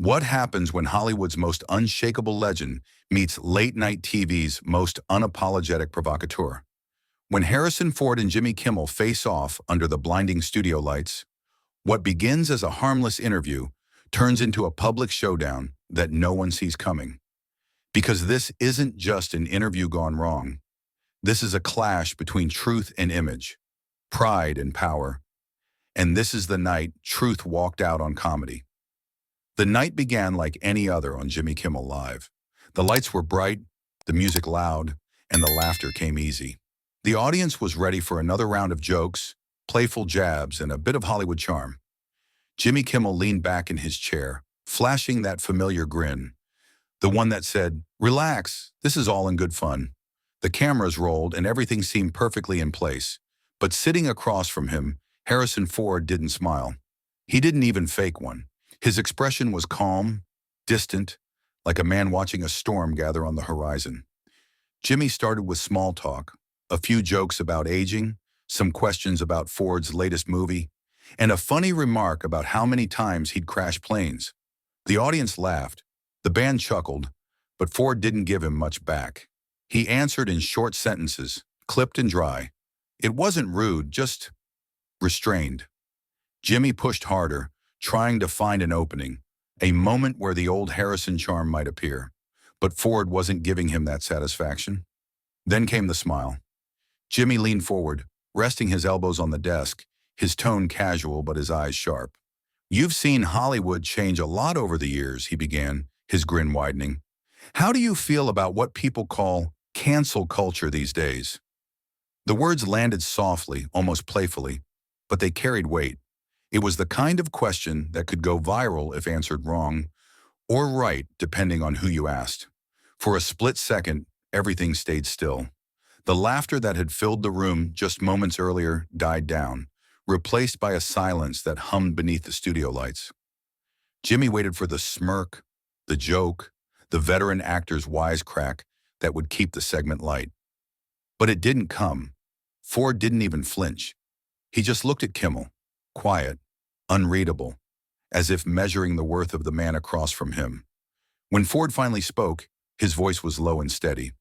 What happens when Hollywood's most unshakable legend meets late-night TV's most unapologetic provocateur? When Harrison Ford and Jimmy Kimmel face off under the blinding studio lights, what begins as a harmless interview turns into a public showdown that no one sees coming. Because this isn't just an interview gone wrong. This is a clash between truth and image, pride and power. And this is the night truth walked out on comedy. The night began like any other on Jimmy Kimmel Live. The lights were bright, the music loud, and the laughter came easy. The audience was ready for another round of jokes, playful jabs, and a bit of Hollywood charm. Jimmy Kimmel leaned back in his chair, flashing that familiar grin, the one that said, "Relax, this is all in good fun." The cameras rolled and everything seemed perfectly in place. But sitting across from him, Harrison Ford didn't smile. He didn't even fake one. His expression was calm, distant, like a man watching a storm gather on the horizon. Jimmy started with small talk, a few jokes about aging, some questions about Ford's latest movie, and a funny remark about how many times he'd crashed planes. The audience laughed, the band chuckled, but Ford didn't give him much back. He answered in short sentences, clipped and dry. It wasn't rude, just restrained. Jimmy pushed harder, trying to find an opening, a moment where the old Harrison charm might appear. But Ford wasn't giving him that satisfaction. Then came the smile. Jimmy leaned forward, resting his elbows on the desk, his tone casual but his eyes sharp. "You've seen Hollywood change a lot over the years," he began, his grin widening. "How do you feel about what people call cancel culture these days?" The words landed softly, almost playfully, but they carried weight. It was the kind of question that could go viral if answered wrong, or right, depending on who you asked. For a split second, everything stayed still. The laughter that had filled the room just moments earlier died down, replaced by a silence that hummed beneath the studio lights. Jimmy waited for the smirk, the joke, the veteran actor's wisecrack that would keep the segment light. But it didn't come. Ford didn't even flinch. He just looked at Kimmel, quiet, unreadable, as if measuring the worth of the man across from him. When Ford finally spoke, his voice was low and steady.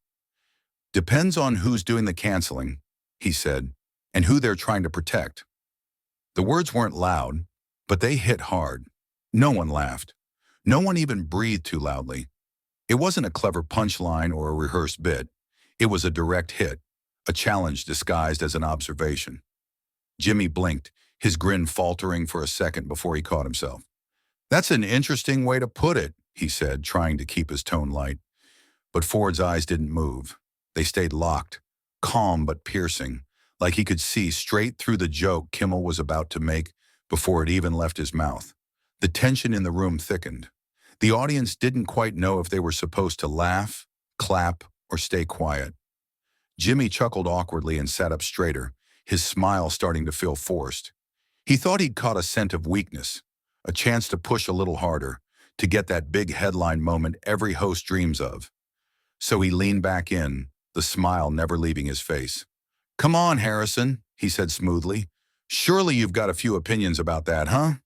"Depends on who's doing the canceling," he said, "and who they're trying to protect." The words weren't loud, but they hit hard. No one laughed. No one even breathed too loudly. It wasn't a clever punchline or a rehearsed bit. It was a direct hit, a challenge disguised as an observation. Jimmy blinked, his grin faltering for a second before he caught himself. "That's an interesting way to put it," he said, trying to keep his tone light. But Ford's eyes didn't move. They stayed locked, calm but piercing, like he could see straight through the joke Kimmel was about to make before it even left his mouth. The tension in the room thickened. The audience didn't quite know if they were supposed to laugh, clap, or stay quiet. Jimmy chuckled awkwardly and sat up straighter, his smile starting to feel forced. He thought he'd caught a scent of weakness, a chance to push a little harder, to get that big headline moment every host dreams of. So he leaned back in, the smile never leaving his face. "Come on, Harrison," he said smoothly. "Surely you've got a few opinions about that, huh?"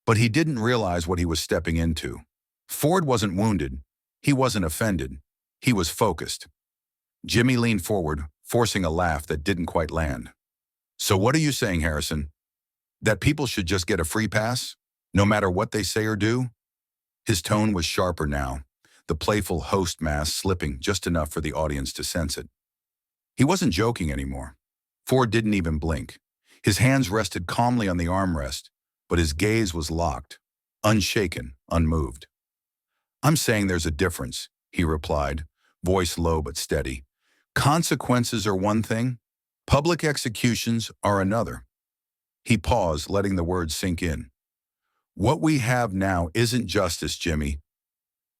But he didn't realize what he was stepping into. Ford wasn't wounded. He wasn't offended. He was focused. Jimmy leaned forward, forcing a laugh that didn't quite land. "So what are you saying, Harrison? That people should just get a free pass, no matter what they say or do?" His tone was sharper now, the playful host mask slipping just enough for the audience to sense it. He wasn't joking anymore. Ford didn't even blink. His hands rested calmly on the armrest, but his gaze was locked, unshaken, unmoved. "I'm saying there's a difference," he replied, voice low but steady. "Consequences are one thing, public executions are another." He paused, letting the words sink in. "What we have now isn't justice, Jimmy.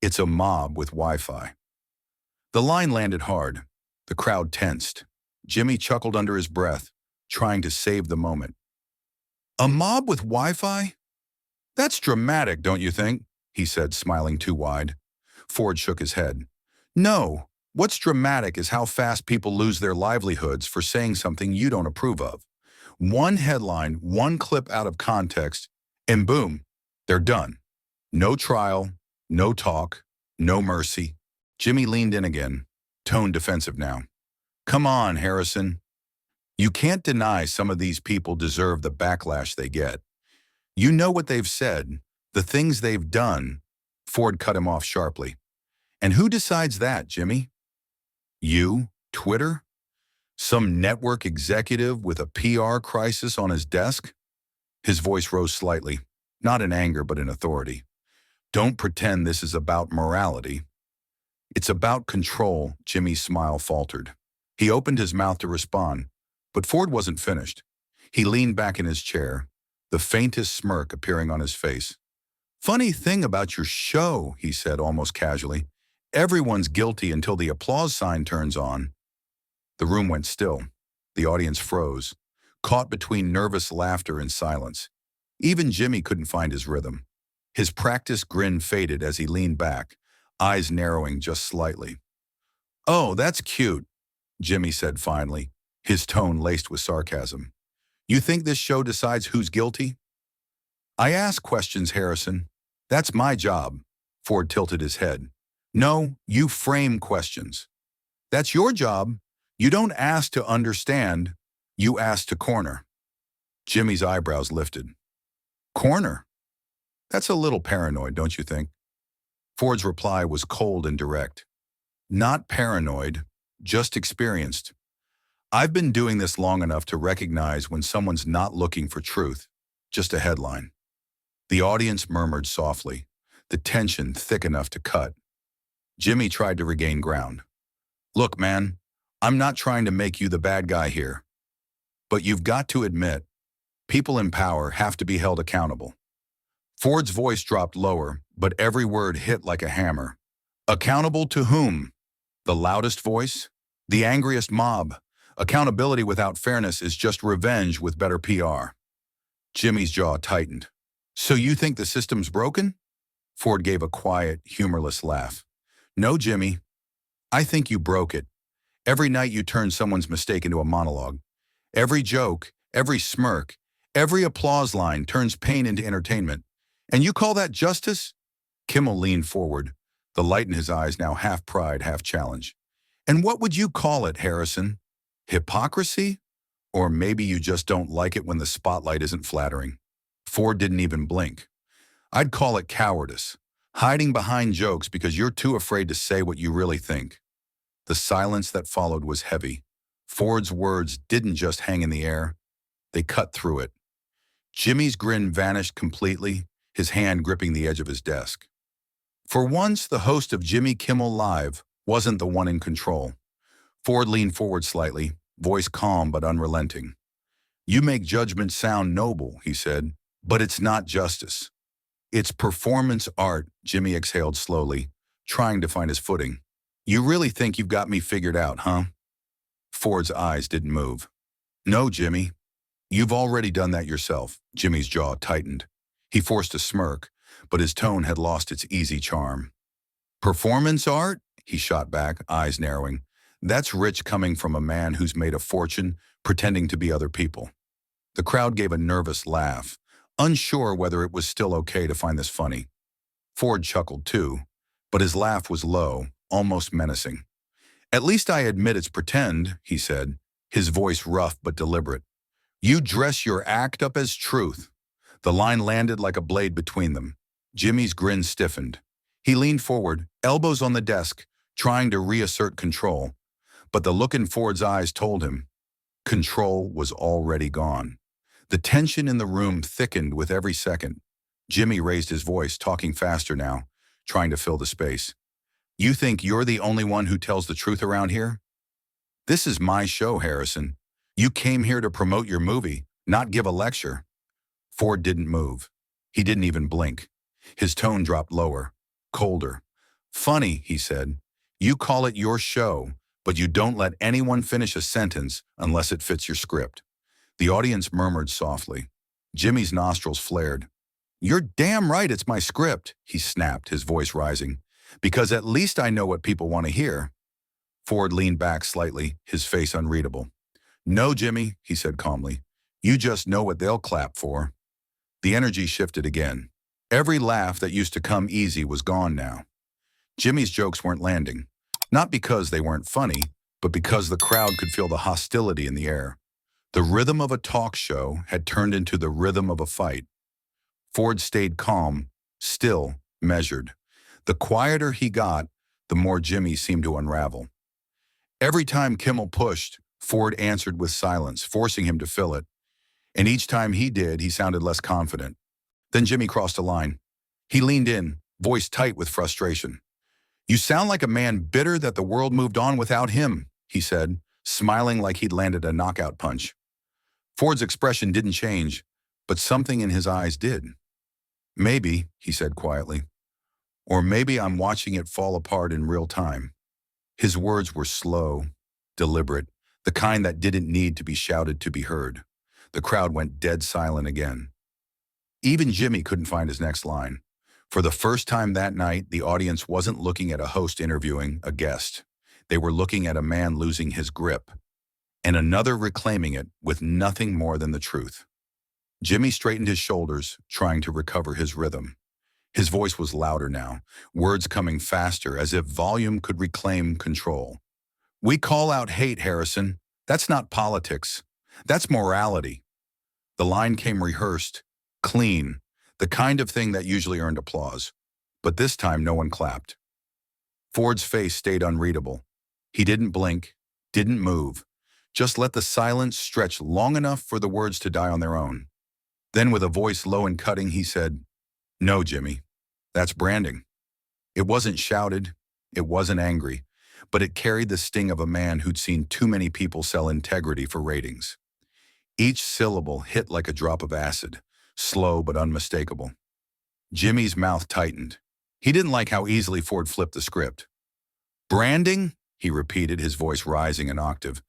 It's a mob with Wi-Fi." The line landed hard. The crowd tensed. Jimmy chuckled under his breath, trying to save the moment. "A mob with Wi-Fi? That's dramatic, don't you think?" he said, smiling too wide. Ford shook his head. "No, what's dramatic is how fast people lose their livelihoods for saying something you don't approve of. One headline, one clip out of context, and boom, they're done." No trial, no talk, no mercy. Jimmy leaned in again, tone defensive now. Come on, Harrison. You can't deny some of these people deserve the backlash they get. You know what they've said, the things they've done. Ford cut him off sharply. And who decides that, Jimmy? You? Twitter? Some network executive with a PR crisis on his desk? His voice rose slightly, not in anger but in authority. Don't pretend this is about morality. It's about control, Jimmy's smile faltered. He opened his mouth to respond, but Ford wasn't finished. He leaned back in his chair, the faintest smirk appearing on his face. Funny thing about your show, he said almost casually. Everyone's guilty until the applause sign turns on. The room went still. The audience froze, caught between nervous laughter and silence. Even Jimmy couldn't find his rhythm. His practiced grin faded as he leaned back, eyes narrowing just slightly. Oh, that's cute, Jimmy said finally, his tone laced with sarcasm. You think this show decides who's guilty? I ask questions, Harrison. That's my job. Ford tilted his head. No, you frame questions. That's your job. You don't ask to understand, you ask to corner. Jimmy's eyebrows lifted. Corner? That's a little paranoid, don't you think? Ford's reply was cold and direct. Not paranoid, just experienced. I've been doing this long enough to recognize when someone's not looking for truth, just a headline. The audience murmured softly, the tension thick enough to cut. Jimmy tried to regain ground. Look, man, I'm not trying to make you the bad guy here. But you've got to admit, people in power have to be held accountable. Ford's voice dropped lower, but every word hit like a hammer. Accountable to whom? The loudest voice? The angriest mob? Accountability without fairness is just revenge with better PR. Jimmy's jaw tightened. So you think the system's broken? Ford gave a quiet, humorless laugh. No, Jimmy. I think you broke it. Every night you turn someone's mistake into a monologue. Every joke, every smirk, every applause line turns pain into entertainment. And you call that justice? Kimmel leaned forward, the light in his eyes now half pride, half challenge. And what would you call it, Harrison? Hypocrisy? Or maybe you just don't like it when the spotlight isn't flattering. Ford didn't even blink. I'd call it cowardice, hiding behind jokes because you're too afraid to say what you really think. The silence that followed was heavy. Ford's words didn't just hang in the air, they cut through it. Jimmy's grin vanished completely, his hand gripping the edge of his desk. For once, the host of Jimmy Kimmel Live wasn't the one in control. Ford leaned forward slightly, voice calm but unrelenting. You make judgment sound noble, he said, but it's not justice. It's performance art, Jimmy exhaled slowly, trying to find his footing. You really think you've got me figured out, huh? Ford's eyes didn't move. No, Jimmy. You've already done that yourself. Jimmy's jaw tightened. He forced a smirk, but his tone had lost its easy charm. Performance art? He shot back, eyes narrowing. That's rich coming from a man who's made a fortune pretending to be other people. The crowd gave a nervous laugh, unsure whether it was still okay to find this funny. Ford chuckled too, but his laugh was low, almost menacing. At least I admit it's pretend, he said, his voice rough but deliberate. You dress your act up as truth. The line landed like a blade between them. Jimmy's grin stiffened. He leaned forward, elbows on the desk, trying to reassert control. But the look in Ford's eyes told him control was already gone. The tension in the room thickened with every second. Jimmy raised his voice, talking faster now, trying to fill the space. You think you're the only one who tells the truth around here? This is my show, Harrison. You came here to promote your movie, not give a lecture. Ford didn't move. He didn't even blink. His tone dropped lower, colder. Funny, he said. You call it your show, but you don't let anyone finish a sentence unless it fits your script. The audience murmured softly. Jimmy's nostrils flared. You're damn right it's my script, he snapped, his voice rising. Because at least I know what people want to hear. Ford leaned back slightly, his face unreadable. No, Jimmy, he said calmly. You just know what they'll clap for. The energy shifted again. Every laugh that used to come easy was gone now. Jimmy's jokes weren't landing, not because they weren't funny, but because the crowd could feel the hostility in the air. The rhythm of a talk show had turned into the rhythm of a fight. Ford stayed calm, still, measured. The quieter he got, the more Jimmy seemed to unravel. Every time Kimmel pushed, Ford answered with silence, forcing him to fill it. And each time he did, he sounded less confident. Then Jimmy crossed a line. He leaned in, voice tight with frustration. "You sound like a man bitter that the world moved on without him," he said, smiling like he'd landed a knockout punch. Ford's expression didn't change, but something in his eyes did. "Maybe," he said quietly, "or maybe I'm watching it fall apart in real time." His words were slow, deliberate, the kind that didn't need to be shouted to be heard. The crowd went dead silent again. Even Jimmy couldn't find his next line. For the first time that night, the audience wasn't looking at a host interviewing a guest. They were looking at a man losing his grip, and another reclaiming it with nothing more than the truth. Jimmy straightened his shoulders, trying to recover his rhythm. His voice was louder now, words coming faster as if volume could reclaim control. "We call out hate, Harrison. That's not politics. That's morality." The line came rehearsed, clean, the kind of thing that usually earned applause. But this time no one clapped. Ford's face stayed unreadable. He didn't blink, didn't move, just let the silence stretch long enough for the words to die on their own. Then with a voice low and cutting, he said, "No, Jimmy, that's branding." It wasn't shouted, it wasn't angry, but it carried the sting of a man who'd seen too many people sell integrity for ratings. Each syllable hit like a drop of acid, slow but unmistakable. Jimmy's mouth tightened. He didn't like how easily Ford flipped the script. "Branding?" he repeated, his voice rising an octave.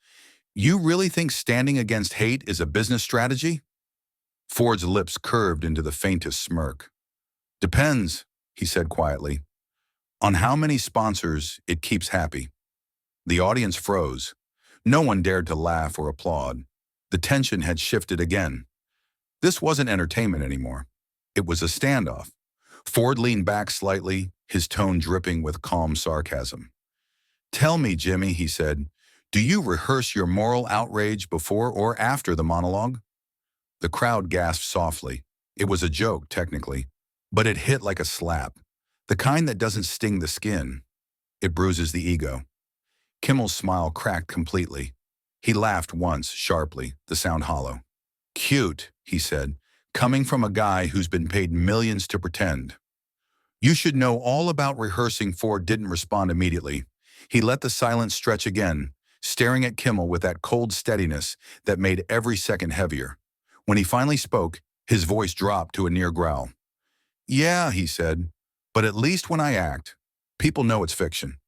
"You really think standing against hate is a business strategy?" Ford's lips curved into the faintest smirk. "Depends," he said quietly, "on how many sponsors it keeps happy." The audience froze. No one dared to laugh or applaud. The tension had shifted again. This wasn't entertainment anymore. It was a standoff. Ford leaned back slightly, his tone dripping with calm sarcasm. "Tell me, Jimmy," he said, "do you rehearse your moral outrage before or after the monologue?" The crowd gasped softly. It was a joke, technically, but it hit like a slap, the kind that doesn't sting the skin. It bruises the ego. Kimmel's smile cracked completely. He laughed once, sharply, the sound hollow. "Cute," he said, "coming from a guy who's been paid millions to pretend." "You should know all about rehearsing." Ford didn't respond immediately. He let the silence stretch again, staring at Kimmel with that cold steadiness that made every second heavier. When he finally spoke, his voice dropped to a near growl. "Yeah," he said, "but at least when I act, people know it's fiction."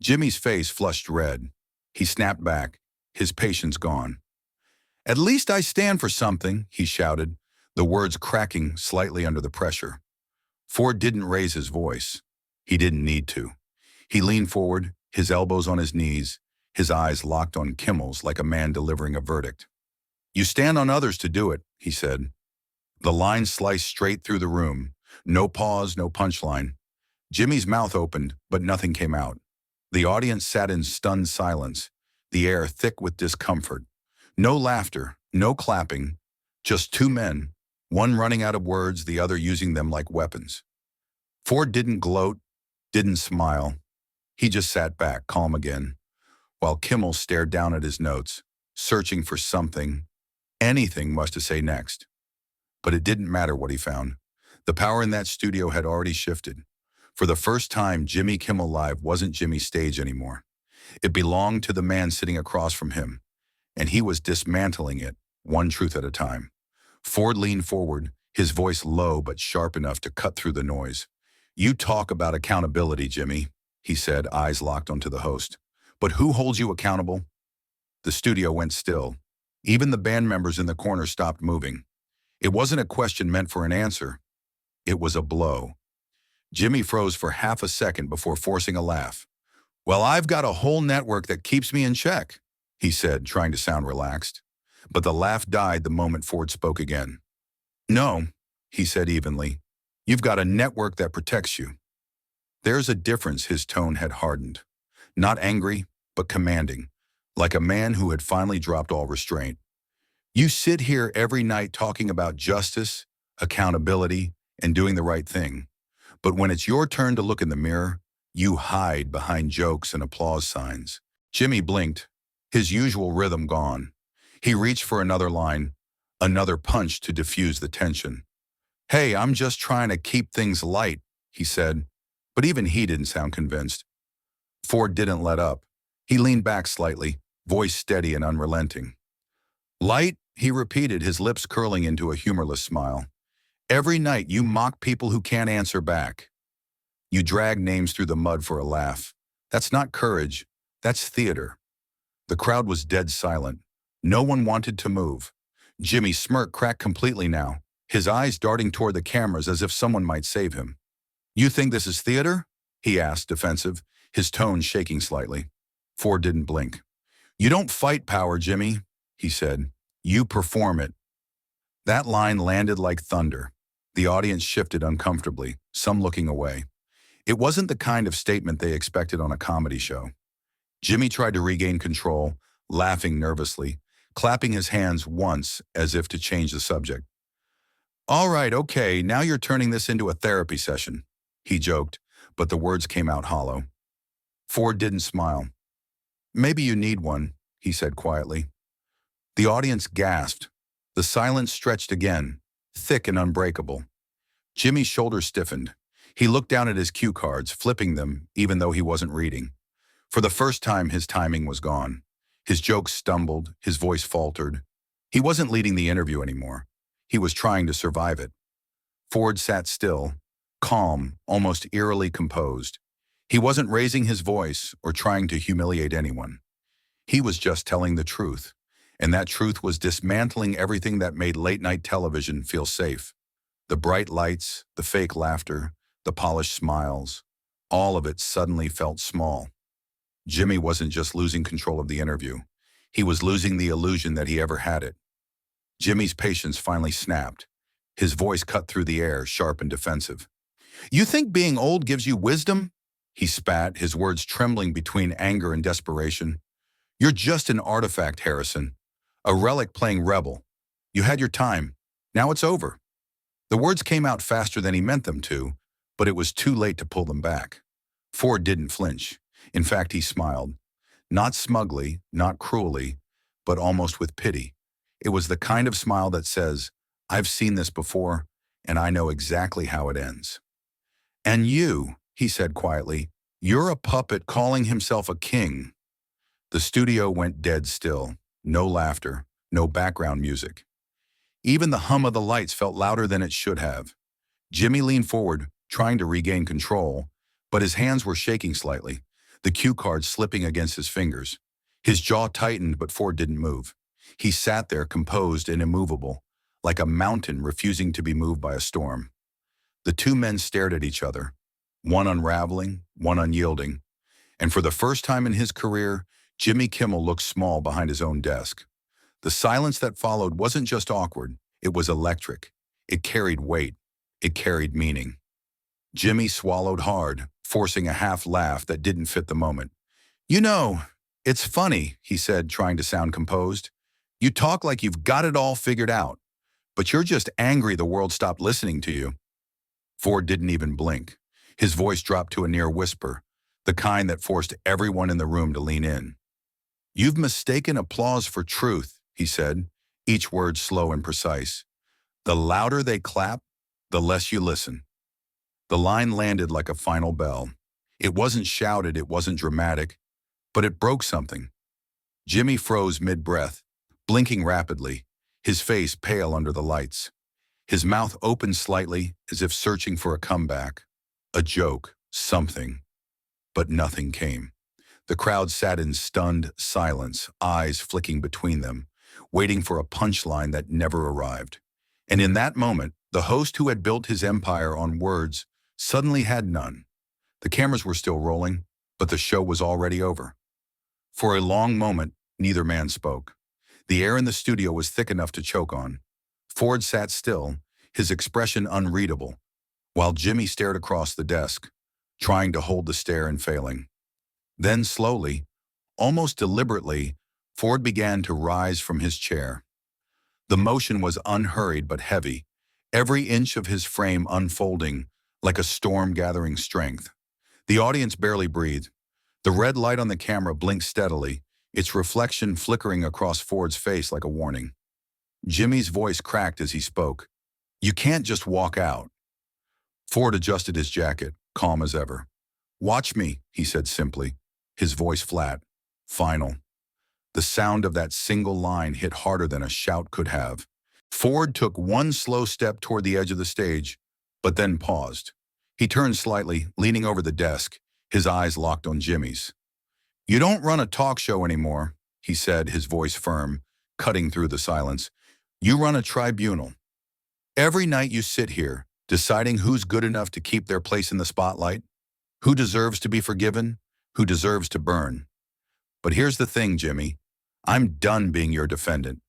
Jimmy's face flushed red. He snapped back, his patience gone. "At least I stand for something," he shouted, the words cracking slightly under the pressure. Ford didn't raise his voice. He didn't need to. He leaned forward, his elbows on his knees, his eyes locked on Kimmel's like a man delivering a verdict. "You stand on others to do it," he said. The line sliced straight through the room. No pause, no punchline. Jimmy's mouth opened, but nothing came out. The audience sat in stunned silence, the air thick with discomfort. No laughter, no clapping, just two men, one running out of words, the other using them like weapons. Ford didn't gloat, didn't smile. He just sat back, calm again, while Kimmel stared down at his notes, searching for something, anything much to say next. But it didn't matter what he found. The power in that studio had already shifted. For the first time, Jimmy Kimmel Live wasn't Jimmy's stage anymore. It belonged to the man sitting across from him, and he was dismantling it, one truth at a time. Ford leaned forward, his voice low but sharp enough to cut through the noise. "You talk about accountability, Jimmy," he said, eyes locked onto the host. "But who holds you accountable?" The studio went still. Even the band members in the corner stopped moving. It wasn't a question meant for an answer. It was a blow. Jimmy froze for half a second before forcing a laugh. "Well, I've got a whole network that keeps me in check," he said, trying to sound relaxed. But the laugh died the moment Ford spoke again. "No," he said evenly. You've got a network that protects you. There's a difference. His tone had hardened. Not angry, but commanding, like a man who had finally dropped all restraint. You sit here every night talking about justice, accountability, and doing the right thing. But when it's your turn to look in the mirror, you hide behind jokes and applause signs. Jimmy blinked, his usual rhythm gone. He reached for another line, another punch to diffuse the tension. "Hey, I'm just trying to keep things light," he said, but even he didn't sound convinced. Ford didn't let up. He leaned back slightly, voice steady and unrelenting. "Light," he repeated, his lips curling into a humorless smile. "Every night you mock people who can't answer back. You drag names through the mud for a laugh. That's not courage, that's theater." The crowd was dead silent. No one wanted to move. Jimmy's smirk cracked completely now, his eyes darting toward the cameras as if someone might save him. "You think this is theater?" he asked, defensive, his tone shaking slightly. Ford didn't blink. "You don't fight power, Jimmy," he said. "You perform it." That line landed like thunder. The audience shifted uncomfortably, some looking away. It wasn't the kind of statement they expected on a comedy show. Jimmy tried to regain control, laughing nervously, clapping his hands once as if to change the subject. "All right, okay, now you're turning this into a therapy session," he joked, but the words came out hollow. Ford didn't smile. "Maybe you need one," he said quietly. The audience gasped. The silence stretched again, thick and unbreakable. Jimmy's shoulders stiffened. He looked down at his cue cards, flipping them even though he wasn't reading. For the first time, his timing was gone. His jokes stumbled, his voice faltered. He wasn't leading the interview anymore. He was trying to survive it. Ford sat still, calm, almost eerily composed. He wasn't raising his voice or trying to humiliate anyone. He was just telling the truth, and that truth was dismantling everything that made late-night television feel safe. The bright lights, the fake laughter, the polished smiles, all of it suddenly felt small. Jimmy wasn't just losing control of the interview. He was losing the illusion that he ever had it. Jimmy's patience finally snapped. His voice cut through the air, sharp and defensive. "You think being old gives you wisdom?" He spat, his words trembling between anger and desperation. "You're just an artifact, Harrison. A relic playing rebel. You had your time. Now it's over." The words came out faster than he meant them to, but it was too late to pull them back. Ford didn't flinch. In fact, he smiled. Not smugly, not cruelly, but almost with pity. It was the kind of smile that says, "I've seen this before, and I know exactly how it ends." "And you," he said quietly, "you're a puppet calling himself a king." The studio went dead still. No laughter, no background music. Even the hum of the lights felt louder than it should have. Jimmy leaned forward, trying to regain control, but his hands were shaking slightly, the cue cards slipping against his fingers. His jaw tightened, but Ford didn't move. He sat there, composed and immovable, like a mountain refusing to be moved by a storm. The two men stared at each other, one unraveling, one unyielding. And for the first time in his career, Jimmy Kimmel looked small behind his own desk. The silence that followed wasn't just awkward, it was electric. It carried weight. It carried meaning. Jimmy swallowed hard, forcing a half laugh that didn't fit the moment. "You know, it's funny," he said, trying to sound composed. "You talk like you've got it all figured out, but you're just angry the world stopped listening to you." Ford didn't even blink. His voice dropped to a near whisper, the kind that forced everyone in the room to lean in. "You've mistaken applause for truth," he said, each word slow and precise. "The louder they clap, the less you listen." The line landed like a final bell. It wasn't shouted, it wasn't dramatic, but it broke something. Jimmy froze mid-breath, blinking rapidly, his face pale under the lights. His mouth opened slightly, as if searching for a comeback. A joke, something. But nothing came. The crowd sat in stunned silence, eyes flicking between them, waiting for a punchline that never arrived. And in that moment, the host who had built his empire on words suddenly had none. The cameras were still rolling, but the show was already over. For a long moment, neither man spoke. The air in the studio was thick enough to choke on. Ford sat still, his expression unreadable. while Jimmy stared across the desk, trying to hold the stare and failing. Then slowly, almost deliberately, Ford began to rise from his chair. The motion was unhurried but heavy, every inch of his frame unfolding like a storm gathering strength. The audience barely breathed. The red light on the camera blinked steadily, its reflection flickering across Ford's face like a warning. Jimmy's voice cracked as he spoke. "You can't just walk out." Ford adjusted his jacket, calm as ever. "Watch me," he said simply, his voice flat, final. The sound of that single line hit harder than a shout could have. Ford took one slow step toward the edge of the stage, but then paused. He turned slightly, leaning over the desk, his eyes locked on Jimmy's. "You don't run a talk show anymore," he said, his voice firm, cutting through the silence. "You run a tribunal. Every night you sit here, deciding who's good enough to keep their place in the spotlight, who deserves to be forgiven, who deserves to burn. But here's the thing, Jimmy. I'm done being your defendant."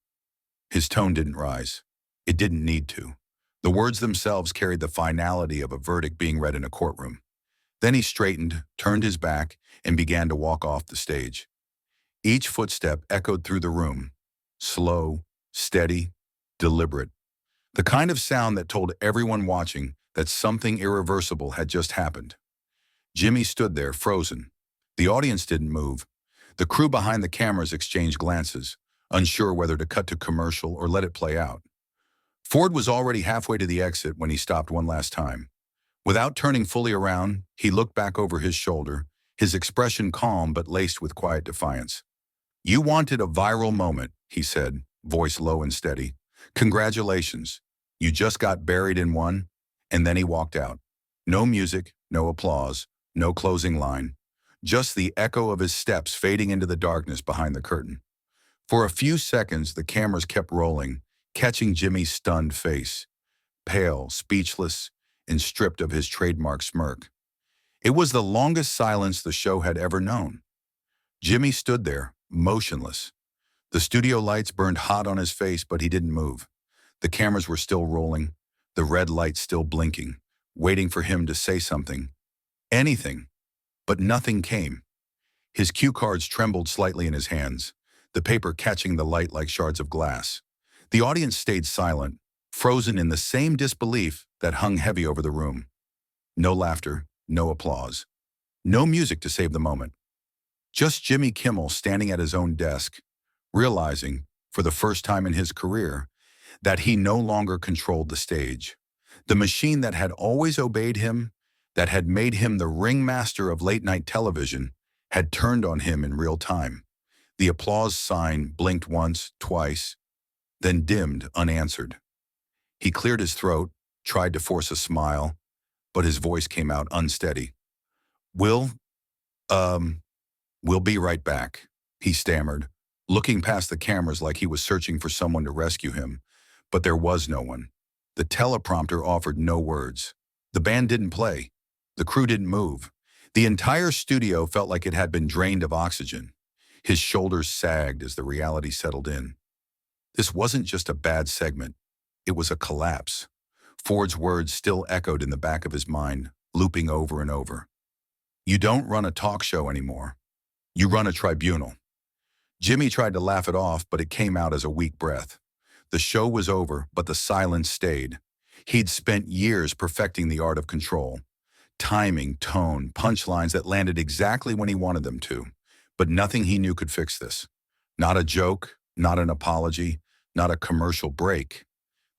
His tone didn't rise. It didn't need to. The words themselves carried the finality of a verdict being read in a courtroom. Then he straightened, turned his back, and began to walk off the stage. Each footstep echoed through the room, slow, steady, deliberate. The kind of sound that told everyone watching that something irreversible had just happened. Jimmy stood there, frozen. The audience didn't move. The crew behind the cameras exchanged glances, unsure whether to cut to commercial or let it play out. Ford was already halfway to the exit when he stopped one last time. Without turning fully around, he looked back over his shoulder, his expression calm but laced with quiet defiance. "You wanted a viral moment," he said, voice low and steady. "Congratulations. You just got buried in one." And then he walked out. No music, no applause, no closing line. Just the echo of his steps fading into the darkness behind the curtain. For a few seconds, the cameras kept rolling, catching Jimmy's stunned face, pale, speechless, and stripped of his trademark smirk. It was the longest silence the show had ever known. Jimmy stood there, motionless. The studio lights burned hot on his face, but he didn't move. The cameras were still rolling, the red light still blinking, waiting for him to say something. Anything. But nothing came. His cue cards trembled slightly in his hands, the paper catching the light like shards of glass. The audience stayed silent, frozen in the same disbelief that hung heavy over the room. No laughter, no applause. No music to save the moment. Just Jimmy Kimmel standing at his own desk, realizing, for the first time in his career, that he no longer controlled the stage. The machine that had always obeyed him, that had made him the ringmaster of late-night television, had turned on him in real time. The applause sign blinked once, twice, then dimmed unanswered. He cleared his throat, tried to force a smile, but his voice came out unsteady. We'll be right back," he stammered, looking past the cameras like he was searching for someone to rescue him. But there was no one. The teleprompter offered no words. The band didn't play. The crew didn't move. The entire studio felt like it had been drained of oxygen. His shoulders sagged as the reality settled in. This wasn't just a bad segment. It was a collapse. Ford's words still echoed in the back of his mind, looping over and over. "You don't run a talk show anymore. You run a tribunal." Jimmy tried to laugh it off, but it came out as a weak breath. The show was over, but the silence stayed. He'd spent years perfecting the art of control. Timing, tone, punchlines that landed exactly when he wanted them to. But nothing he knew could fix this. Not a joke, not an apology, not a commercial break.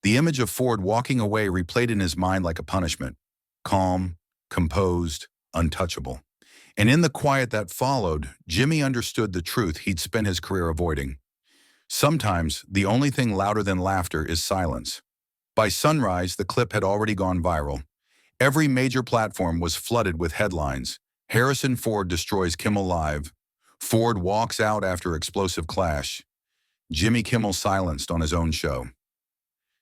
The image of Ford walking away replayed in his mind like a punishment. Calm, composed, untouchable. And in the quiet that followed, Jimmy understood the truth he'd spent his career avoiding. Sometimes, the only thing louder than laughter is silence. By sunrise, the clip had already gone viral. Every major platform was flooded with headlines. Harrison Ford destroys Kimmel Live. Ford walks out after explosive clash. Jimmy Kimmel silenced on his own show.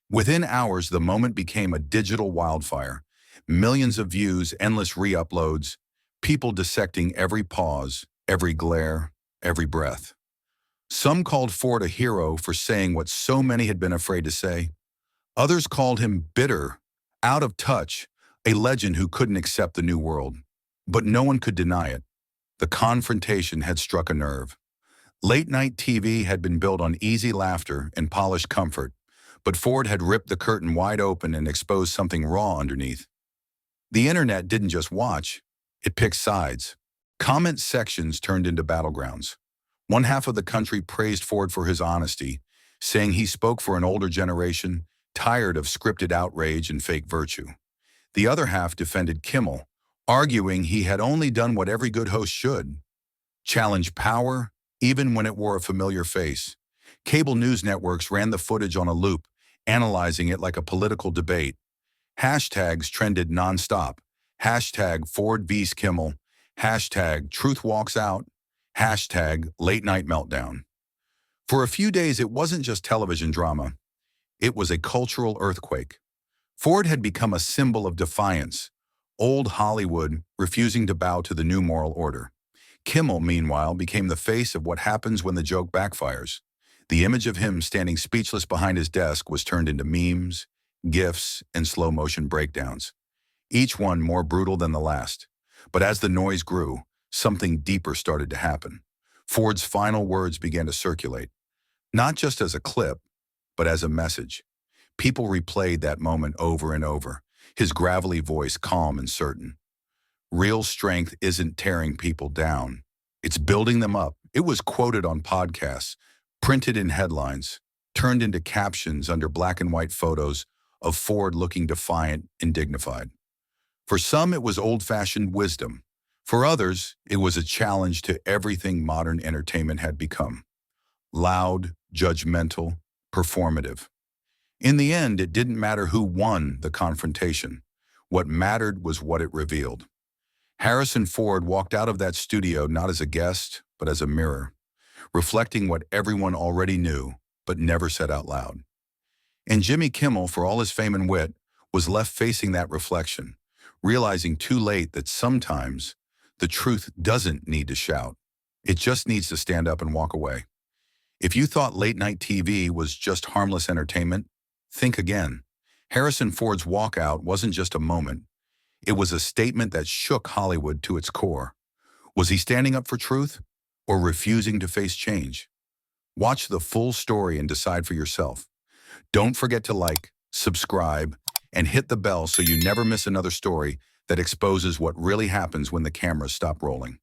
Within hours, the moment became a digital wildfire. Millions of views, endless re-uploads, people dissecting every pause, every glare, every breath. Some called Ford a hero for saying what so many had been afraid to say. Others called him bitter, out of touch, a legend who couldn't accept the new world. But no one could deny it. The confrontation had struck a nerve. Late-night TV had been built on easy laughter and polished comfort, but Ford had ripped the curtain wide open and exposed something raw underneath. The internet didn't just watch, it picked sides. Comment sections turned into battlegrounds. One half of the country praised Ford for his honesty, saying he spoke for an older generation, tired of scripted outrage and fake virtue. The other half defended Kimmel, arguing he had only done what every good host should: challenge power, even when it wore a familiar face. Cable news networks ran the footage on a loop, analyzing it like a political debate. Hashtags trended nonstop. Hashtag Ford vs. Kimmel. Hashtag Truth Walks Out. Hashtag Late Night Meltdown. For a few days, it wasn't just television drama. It was a cultural earthquake. Ford had become a symbol of defiance, old Hollywood refusing to bow to the new moral order. Kimmel, meanwhile, became the face of what happens when the joke backfires. The image of him standing speechless behind his desk was turned into memes, GIFs, and slow-motion breakdowns, each one more brutal than the last. But as the noise grew, something deeper started to happen. Ford's final words began to circulate, not just as a clip, but as a message. People replayed that moment over and over, his gravelly voice calm and certain. Real strength isn't tearing people down, it's building them up. It was quoted on podcasts, printed in headlines, turned into captions under black and white photos of Ford looking defiant and dignified. For some, it was old-fashioned wisdom. For others, it was a challenge to everything modern entertainment had become: loud, judgmental, performative. In the end, it didn't matter who won the confrontation. What mattered was what it revealed. Harrison Ford walked out of that studio not as a guest, but as a mirror, reflecting what everyone already knew, but never said out loud. And Jimmy Kimmel, for all his fame and wit, was left facing that reflection, realizing too late that sometimes the truth doesn't need to shout. It just needs to stand up and walk away. If you thought late-night TV was just harmless entertainment, think again. Harrison Ford's walkout wasn't just a moment. It was a statement that shook Hollywood to its core. Was he standing up for truth or refusing to face change? Watch the full story and decide for yourself. Don't forget to like, subscribe, and hit the bell so you never miss another story that exposes what really happens when the cameras stop rolling.